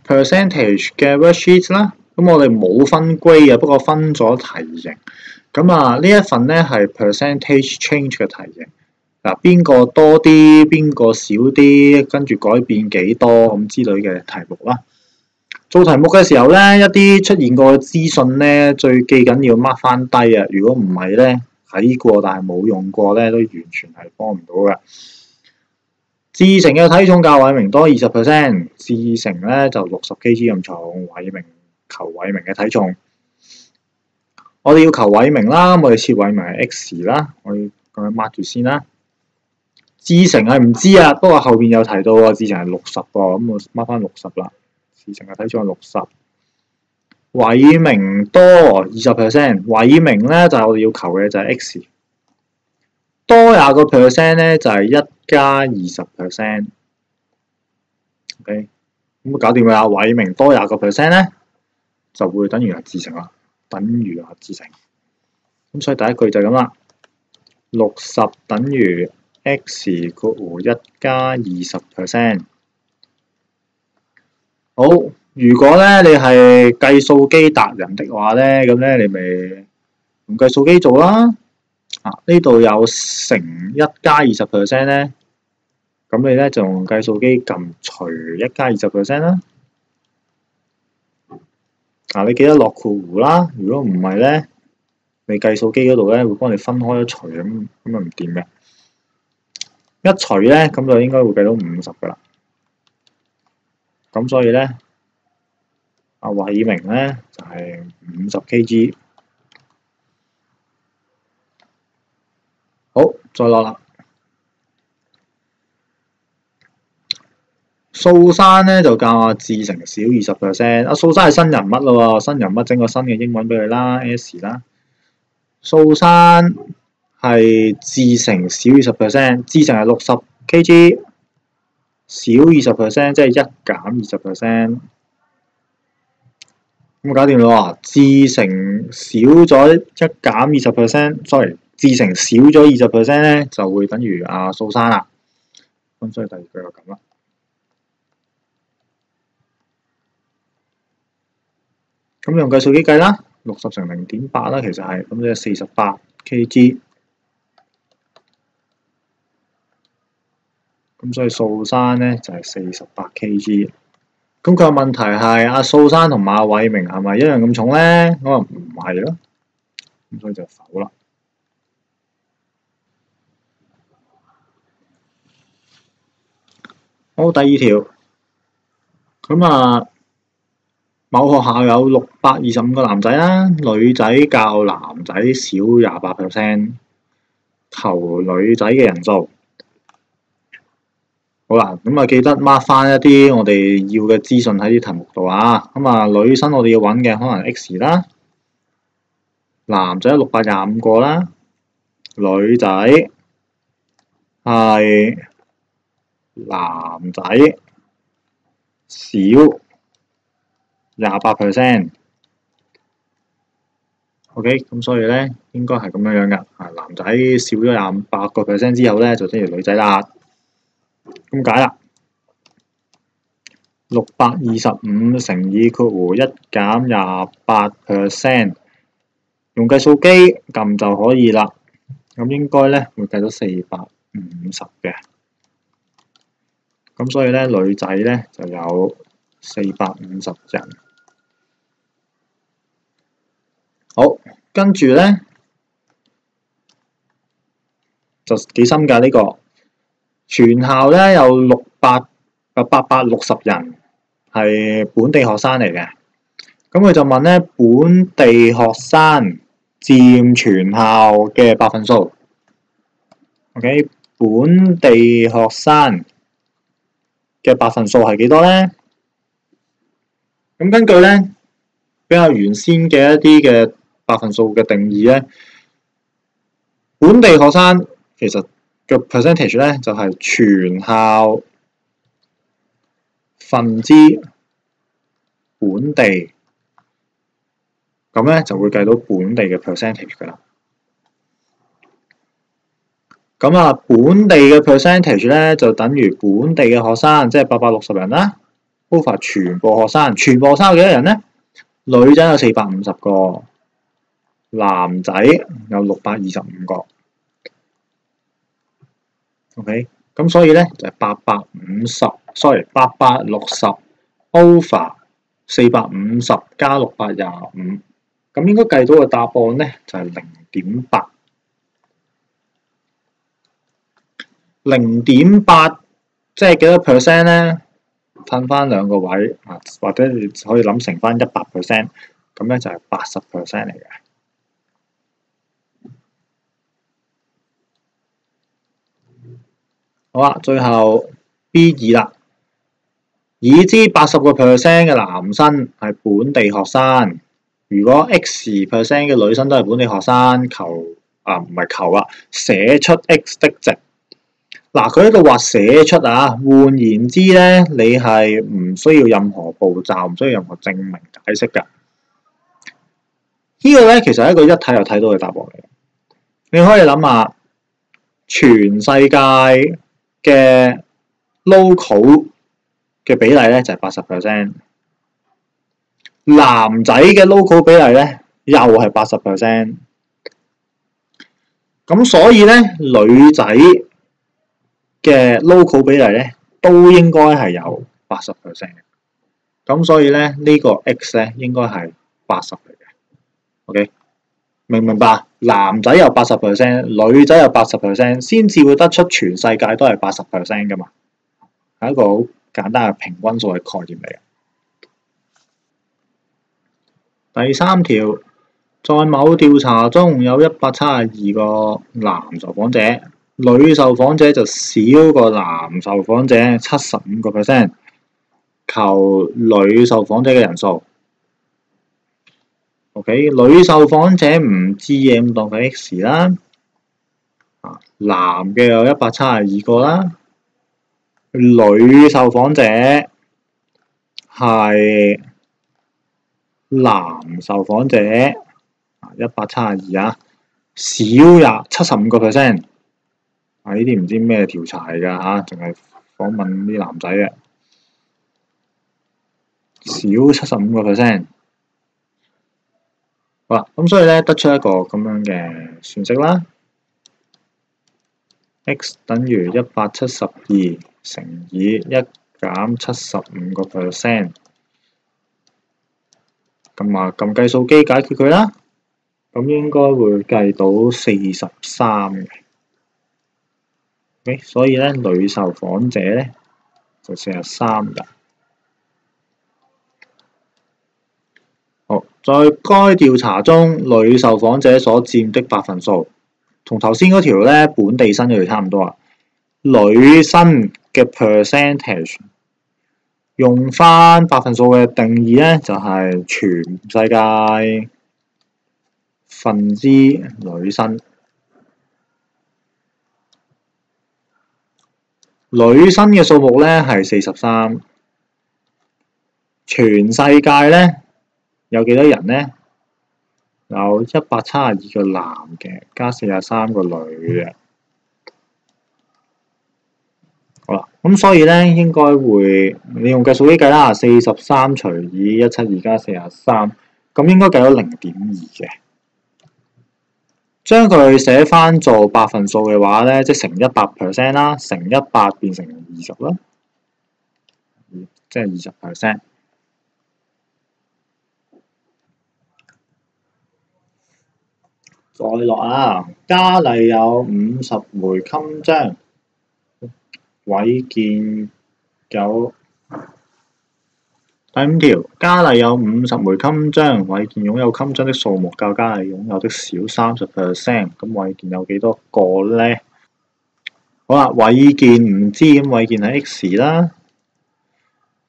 percentage 嘅 worksheet 啦。咁我哋冇分 grade 啊，不過分咗題型。咁啊，呢一份咧係 percentage change 嘅題型。嗱，邊個多啲，邊個少啲，跟住改變幾多咁之類嘅題目啦。做題目嘅時候咧，一啲出現過嘅資訊咧，最記緊要 mark 翻低啊！如果唔係咧，睇過但係冇用過咧，都完全係幫唔到嘅。志成嘅體重較偉明多20%，志成咧就60 kg 咁重，求偉明嘅體重。我哋要求偉明啦，我哋設偉明係 X 啦，我要咁樣 mark 住先啦。志成係唔知啊，不過後邊有提到啊，志成係60喎，咁我 mark 翻60啦。志成嘅體重係60，偉明多20%，偉明咧就係我哋要求嘅就係 X， 多20% 咧就係1加20%。OK， 咁搞掂啦，偉明多20% 咧就會等於係志成啦，等於係志成。咁所以第一句就係咁啦，60等於 X 括弧1加20%。好，如果咧你係計數機達人的話咧，咁咧你咪用計數機做啦。呢度有乘1加20% 咧，咁你咧就用計數機撳除1加20% 啦。你記得落括弧啦。如果唔係咧，你計數機嗰度咧會幫你分開咗除，咁啊唔掂嘅。一除咧，咁就應該會計到50噶啦。咁所以咧，阿偉明咧就係50 kg。好，再落啦。素山咧就教阿志成少20%。阿素山係新人物咯喎，新人物整個新嘅英文俾佢啦 ，S 啦。素山係志成少20%，志成係60 kg， 少20%即係1減20%。咁搞掂啦喎，志成少咗1減20%，sorry， 志成少咗20% 咧，就會等於阿素山啦。咁所以第二句就咁啦。咁用計數機計啦，60乘0.8啦，其實係咁即係48 kg。咁所以素山咧就係48 kg。咁佢個問題係阿素山同馬偉明係咪一樣咁重咧？可能唔係咯，咁所以就否啦。好，第二條。咁某學校有625個男仔啦，女仔較男仔少28%，求女仔嘅人數。好啦，記得 mark 翻一啲我哋要嘅資訊喺啲題目度啊。女生我哋要揾嘅可能 X 啦，男仔625個啦，女仔係男仔少28%。OK， 咁所以咧應該係咁樣嘅。男仔少咗28% 之後咧，就等於女仔啦。咁解啦，625乘以括弧1減28%，用計數機撳就可以啦。咁應該咧會計到450嘅。咁所以咧女仔咧就有450人。好，跟住咧就幾深㗎呢個。全校咧有860人係本地學生嚟嘅，咁佢就問咧本地學生佔全校嘅百分數。OK， 本地學生嘅百分數係幾多咧？咁根據咧比較原先嘅一啲嘅百分數嘅定義咧，本地學生其實個 percentage 咧就係全校分之本地，咁咧就會計到本地嘅 percentage 噶啦。本地嘅 percentage 咧就等於本地嘅學生，即係860人啦， over 全部學生，全部學生有幾多人咧？女仔有450個，男仔有625個。OK， 咁所以咧就係860 over 450加625，咁應該計到嘅答案咧就係0.8。0.8即係幾多 percent 咧？褪翻兩個位啊，或者你可以諗乘翻100%，咁咧就係80% 嚟嘅。好啦，最後 B2 啦。已知80% 嘅男生係本地學生，如果 X% 嘅女生都係本地學生，唔係求啊，寫出 X 的值。嗱，佢喺度話寫出啊，換言之咧，你係唔需要任何步驟，唔需要任何證明解釋㗎。呢個咧其實係一個一睇就睇到嘅答案嚟。你可以諗下，全世界嘅 local 嘅比例咧就係80%，男仔嘅 local 比例咧又係80%。咁所以咧，女仔嘅 local 比例咧都應該係有80%嘅。咁所以咧呢個 X 咧應該係80嚟嘅。OK， 明唔明白？男仔有80%，女仔有80%，先至會得出全世界都係80% 噶嘛。係一個好簡單嘅平均數嘅概念嚟嘅。第三條，在某調查中有172個男受訪者，女受訪者就少過男受訪者75%，求女受訪者嘅人數。OK， 女受訪者唔知嘅咁當佢 X 啦，男嘅有172個啦，女受訪者係男受訪者172啊，少75%。呢啲唔知咩調查嚟㗎嚇，淨係訪問啲男仔嘅，少75%。好啦，咁所以咧得出一個咁樣嘅算式啦。X 等於172乘以1減75%。咁啊，撳計數機解決佢啦。咁應該會計到43嘅。Okay，所以咧女受訪者咧就43人。好，在該調查中，女受訪者所佔的百分數，同頭先嗰條咧本地生嗰條差唔多啊。女生嘅 percentage 用翻百分數嘅定義咧，就係全世界分之女生。女生嘅數目咧係43，全世界咧有幾多人咧？有172個男嘅，加43個女嘅。好啦，咁所以咧應該會你用計數機計啦，43除以172加43，咁應該計到0.2嘅。將佢寫翻做百分數嘅話咧，即係乘100% 啦，乘100變成20啦，即係20%。再落啊，嘉麗有50枚襟章，偉健有第5條，嘉麗有50枚襟章，偉健擁有襟章的數目較嘉麗擁有的少30%，咁偉健有幾多個呢？好啦，偉健唔知，咁偉健係 X 啦。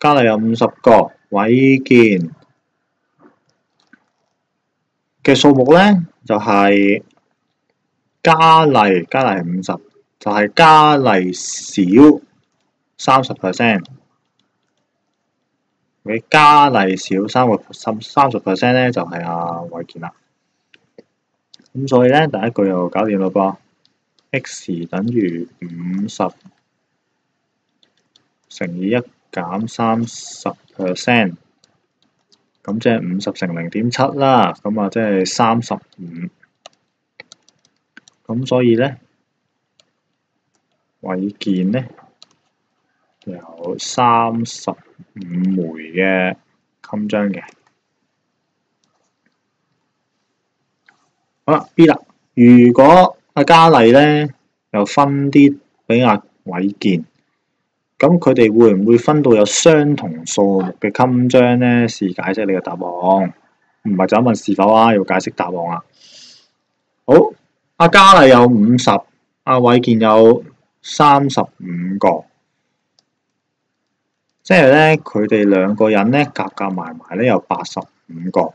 嘉麗有50個，偉健嘅數目呢，就係嘉麗係50，就係嘉麗少30%。嘉麗少30% 咧，就係阿偉健啦。咁所以咧，第一句又搞掂啦噃。X 等於50乘以1減30%，咁即係50乘0.7啦，咁啊即係35。咁所以咧，偉健咧有35枚嘅襟章嘅。好啦 ，B 啦，如果阿嘉麗咧又分啲俾阿偉健，咁佢哋會唔會分到有相同數目嘅襟章咧？試解釋你嘅答案，唔係就咁問是否啊，要解釋答案啊。好，阿嘉麗有50，阿偉健有35個，即係咧佢哋兩個人咧夾埋咧有85個。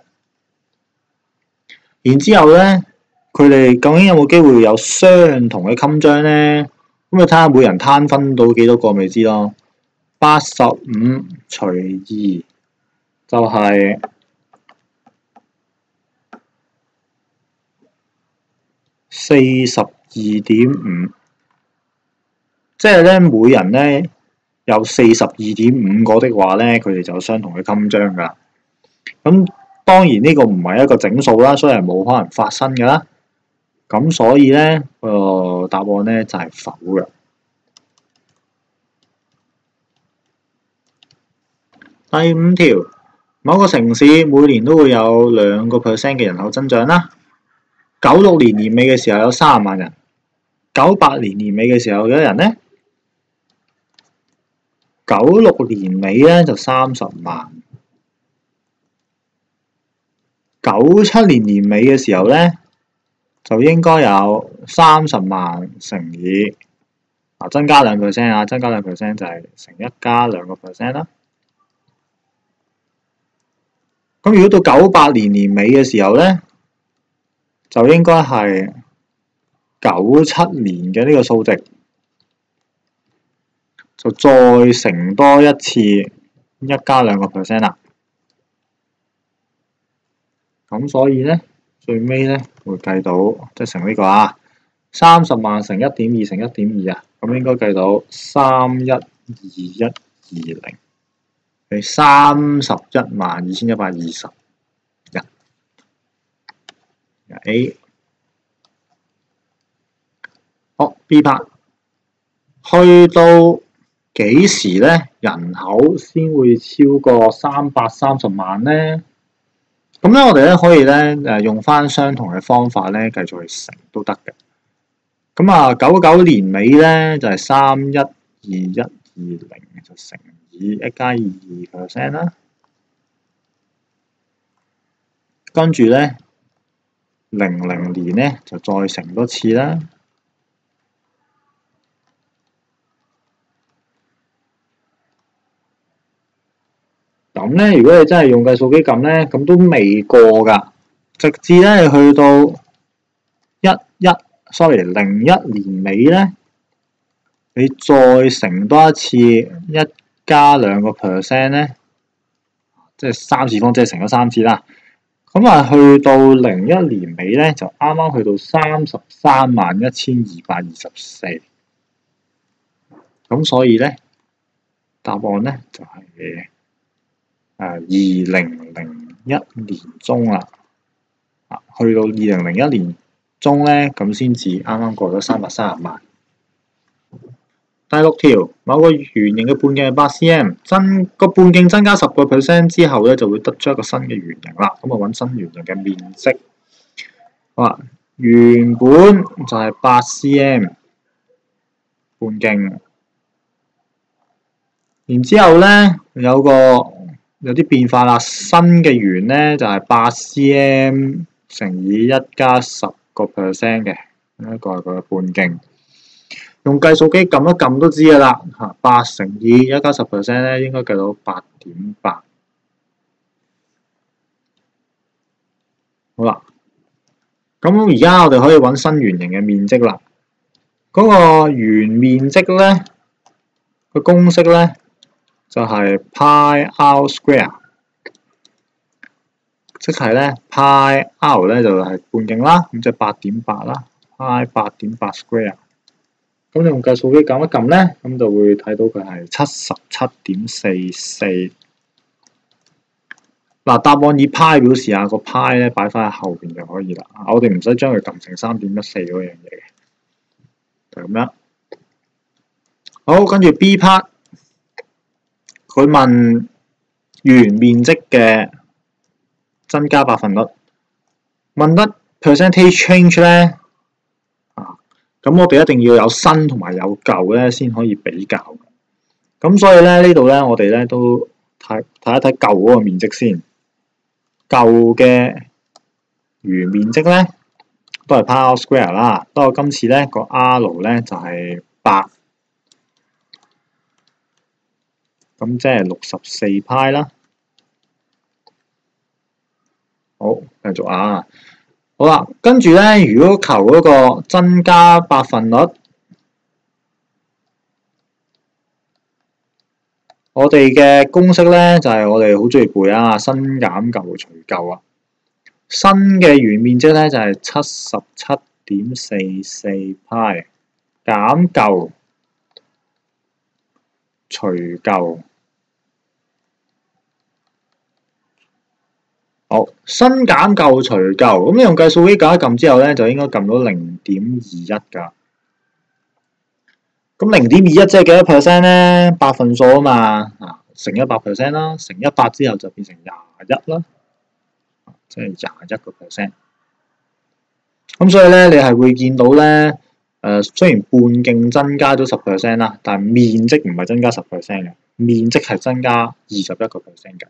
然之後咧，佢哋究竟有冇機會有相同嘅襟章咧？咁你睇下每人攤分到幾多個咪知咯。85除2就係42.5，即係咧每人咧有42.5個的話咧，佢哋就有相同嘅襟章噶。咁當然呢個唔係一個整數啦，所以係冇可能發生㗎啦。咁所以咧，答案咧就係否嘅。第5條，某個城市每年都會有2% 嘅人口增長啦。96年年尾嘅時候有30萬人，98年年尾嘅時候有人咧，96年尾咧就30萬。97年年尾嘅時候咧，就應該有30萬乘以增加2%啊，增加2%就係乘1加2%啦。咁如果到98年年尾嘅時候咧，就應該係97年嘅呢個數值，就再乘多一次1加2%啦。咁所以咧，最尾咧會計到即係乘呢個啊，30萬乘1.2乘1.2啊，咁應該計到312,120係312120人。A。好 B part，去到幾時咧人口先會超過330萬咧？咁咧，我哋咧可以咧用翻相同嘅方法咧繼續去乘都得嘅。咁啊，99年尾咧就係312,120就乘以1加22% 啦。跟住咧00年咧就再乘多次啦。咁咧，如果你真係用計數機撳咧，咁都未過㗎，直至咧去到01年尾咧，你再乘多一次1加2% 咧，即係3次方，即係乘咗3次啦。咁啊，去到01年尾咧，就啱啱去到331224。咁所以咧，答案咧就係2001年中啦，去到2001年中咧，咁先至啱啱過咗330萬。第6條，某個圓形嘅半徑係8cm，個半徑增加10% 之後咧，就會得出一個新嘅圓形啦。咁啊，揾新圓形嘅面積。好啦，原本就係8cm 半徑，然之後咧有啲變化啦，新嘅圓咧就係8cm 乘以1加10% 嘅，呢一個係佢嘅半徑。用計數機撳一撳都知㗎啦，8乘以1加10% 咧應該計到8.8。好啦，咁而家我哋可以揾新圓形嘅面積啦。嗰個圓面積咧個公式咧就係 pi r square， 即係咧 pi r 咧就係半徑啦，咁即係8.8啦 ，pi 8.8 square 咁你用計數機撳一撳咧，咁就會睇到佢係77.44。嗱，答案以派表示啊，個派咧擺翻喺後邊就可以啦。我哋唔使將佢撳成3.14嗰樣嘢嘅，就咁樣。好，跟住 B part， 佢問圓面積嘅增加百分率，問得 percentage change 咧，咁我哋一定要有新同埋有舊咧先可以比較。咁所以咧呢度咧我哋咧都睇一睇舊嗰個面積先。舊嘅圓面積咧都係 pi r square 啦，不過今次咧個 R 咧就係8，咁即係64派啦。好，繼續啊！好啦，跟住咧，如果求嗰個增加百分率，我哋嘅公式咧就係我哋好中意背啊，新減舊除舊啊。新嘅圓面積咧就係77.44派，減舊除舊。好，新減舊除舊，咁你用計數機撳一撳之後咧，就應該撳到0.21㗎。咁0.21即係幾多 percent 咧？百分數啊嘛，乘100% 啦，乘100之後就變成21啦，即係21%。咁所以咧，你係會見到咧，雖然半徑增加咗10% 啦，但係面積唔係增加10% 嘅，面積係增加21%嘅。